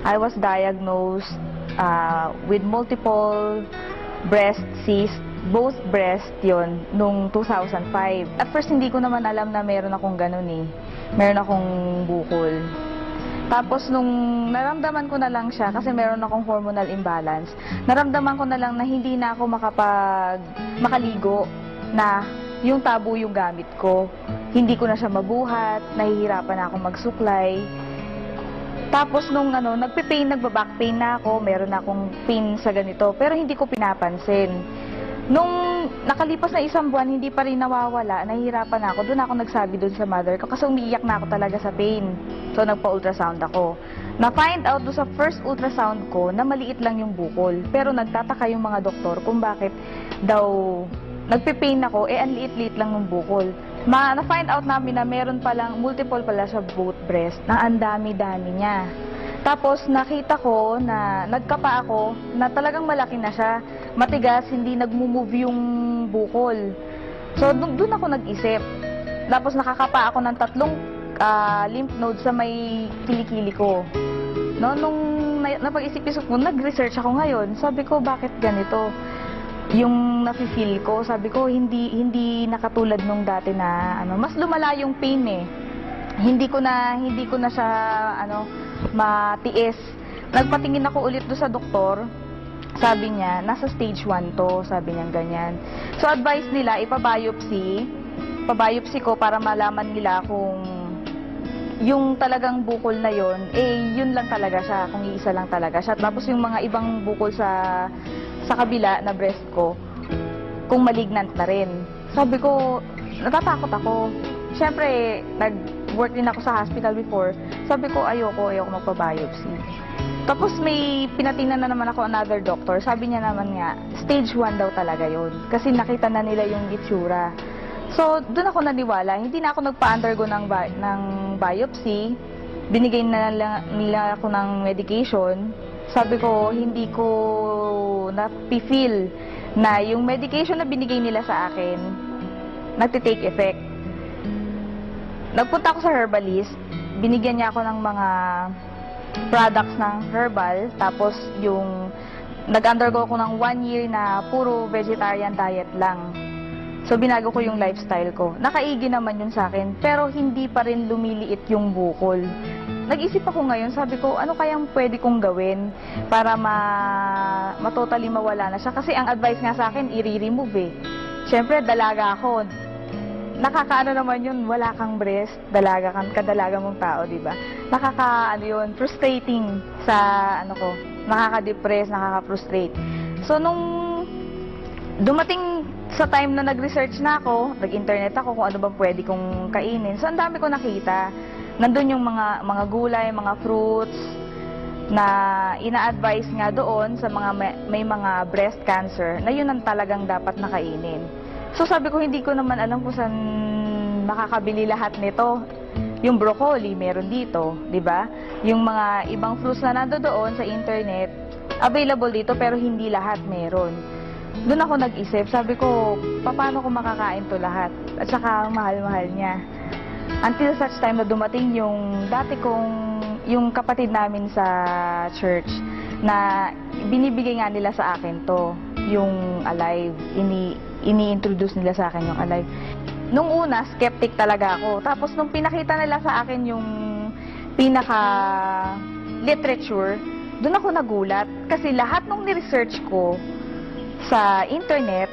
I was diagnosed with multiple breast cysts, both breast yon nung 2005. At first, hindi ko naman alam na meron akong ganun eh. Meron akong bukol. Tapos, nung naramdaman ko na lang siya, kasi meron akong hormonal imbalance, naramdaman ko na lang na hindi na ako makaligo, na yung tabo yung gamit ko. Hindi ko na siya mabuhat, nahihirapan na ako magsuklay. Tapos nung nagbaback pain na ako, meron na akong pain sa ganito, pero hindi ko pinapansin. Nung nakalipas na 1 buwan, hindi pa rin nawawala, nahihirapan na ako. Doon ako nagsabi doon sa mother ko kasi umiiyak na ako talaga sa pain. So nagpa-ultrasound ako. Na-find out doon sa first ultrasound ko na maliit lang yung bukol. Pero nagtataka yung mga doktor kung bakit daw nagpe-pain ako, ang liit-liit lang ng bukol. Na-find out namin na meron palang, multiple pala sa both breast, na ang dami-dami niya. Tapos nakita ko na nagkapa ako, na talagang malaki na siya, matigas, hindi nagmo-move yung bukol. So doon ako nag-isip. Tapos nakakapa ako ng 3 lymph nodes sa may kilikili ko. No, nung napag-isip-isip ko, nag-research ako ngayon. Sabi ko, bakit ganito? Yung nafe-feel ko, sabi ko, hindi nakatulad nung dati na mas lumala yung pain eh. Hindi ko na siya matiis. Nagpatingin ako ulit do sa doktor. Sabi niya, nasa stage 1 to, sabi niya ganyan. So advice nila ipa-biopsy. Pa-biopsy ko para malaman nila kung yung talagang bukol na yon, yun lang talaga siya, kung iisa lang talaga siya. Tapos yung mga ibang bukol sa kabila na breast ko, kung malignant na rin. Sabi ko, natatakot ako. Siyempre, nag-work din ako sa hospital before. Sabi ko, ayoko magpa-biopsy. Tapos may pinatingnan na naman ako another doctor. Sabi niya naman nga, stage 1 daw talaga yun. Kasi nakita na nila yung itsura. So, doon ako naniwala. Hindi na ako nagpa-undergo ng biopsy. Binigay na nila ako ng medication. Sabi ko, hindi ko na-feel na yung medication na binigay nila sa akin, nagtitake effect. Nagpunta ako sa herbalist, binigyan niya ako ng mga products ng herbal, tapos yung nag-undergo ako ng 1 year na puro vegetarian diet lang. So, binago ko yung lifestyle ko. Nakaigi naman yun sa akin, pero hindi pa rin lumiliit yung bukol. Nag-isip ako ngayon, sabi ko, ano kayang pwede kong gawin para totally mawala na siya? Kasi ang advice nga sa akin, i-remove eh. Siyempre, dalaga ako. Nakakaano naman yun, wala kang breast, kadalaga mong tao, di ba? Yun, frustrating sa, nakaka-depress, nakaka-frustrate. So, nung dumating sa time na nag-research na ako, nag-internet ako kung ano bang pwede kong kainin. So, ang dami ko nakita. Nandun yung mga gulay, mga fruits na ina-advise nga doon sa mga may mga breast cancer na yun ang talagang dapat nakainin. So sabi ko, hindi ko naman alam kung saan makakabili lahat nito. Yung broccoli, meron dito, di ba? Yung mga ibang fruits na nandoon sa internet, available dito pero hindi lahat meron. Doon ako nag-isip, sabi ko, paano ko makakain to lahat? At saka mahal-mahal niya. Until such time na dumating yung yung kapatid namin sa church na binibigay nga nila sa akin to, yung Alive. Ini-introduce nila sa akin yung Alive. Nung una, skeptic talaga ako. Tapos nung pinakita nila sa akin yung pinaka-literature, doon ako nagulat. Kasi lahat nung ni-research ko sa internet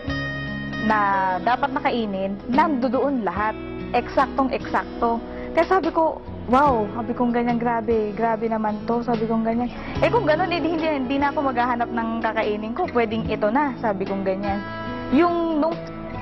na dapat nakainin, nandoon lahat. Eksaktong-eksakto. Kaya sabi ko, wow, sabi kong ganyan, grabe naman to, sabi kong ganyan. Kung gano'n, hindi na ako maghahanap ng kakainin ko, pwedeng ito na, sabi kong ganyan. Nung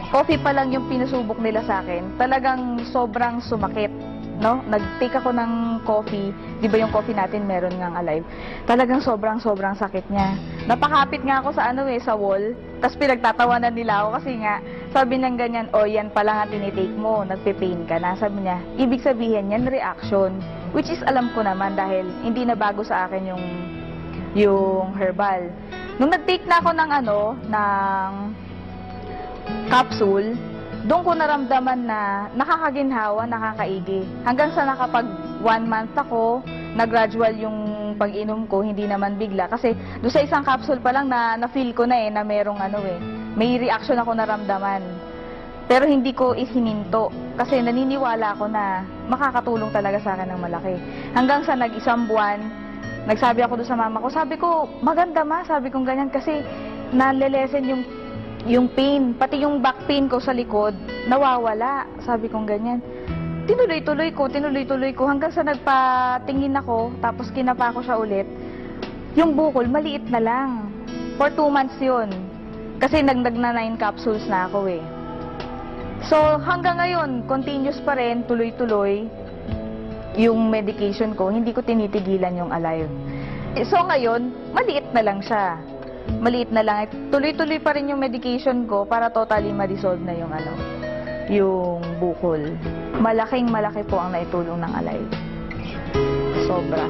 coffee pa lang yung pinasubok nila sa akin, talagang sobrang sumakit, no? Nag-take ako ng coffee, di ba yung coffee natin meron ngang Alive? Talagang sobrang sakit niya. Napakapit nga ako sa sa wall, tapos pinagtatawanan nila ako kasi nga, sabi ng ganyan, yan pala nga tinitake mo, nagpe-pain ka na. Sabi niya, ibig sabihin yan, reaction. Which is alam ko naman dahil hindi na bago sa akin yung herbal. Nung nag-take na ako ng capsule, doon ko naramdaman na nakakaginhawa, nakakaigi. Hanggang sa nakapag 1 month ako, na-gradual yung pag-inom ko, hindi naman bigla. Kasi doon sa isang capsule pa lang na-feel ko na na merong may reaction ako naramdaman. Pero hindi ko isininto kasi naniniwala ako na makakatulong talaga sa akin ng malaki. Hanggang sa nag-isang buwan, nagsabi ako doon sa mama ko, sabi ko, maganda ma, sabi kong ganyan kasi nalelesen yung pain, pati yung back pain ko sa likod, nawawala, sabi kong ganyan. Tinuloy-tuloy ko hanggang sa nagpatingin ako, tapos kinapa ko siya ulit. Yung bukol, maliit na lang. For 2 months yun. Kasi nagdag na 9 capsules na ako eh. So, hanggang ngayon, continuous pa rin, tuloy-tuloy yung medication ko. Hindi ko tinitigilan yung Alive. So, ngayon, maliit na lang siya. Maliit na lang. Tuloy-tuloy pa rin yung medication ko para totally ma-dissolve na yung bukol. Malaking malaki po ang naitulong ng Alive. Sobra.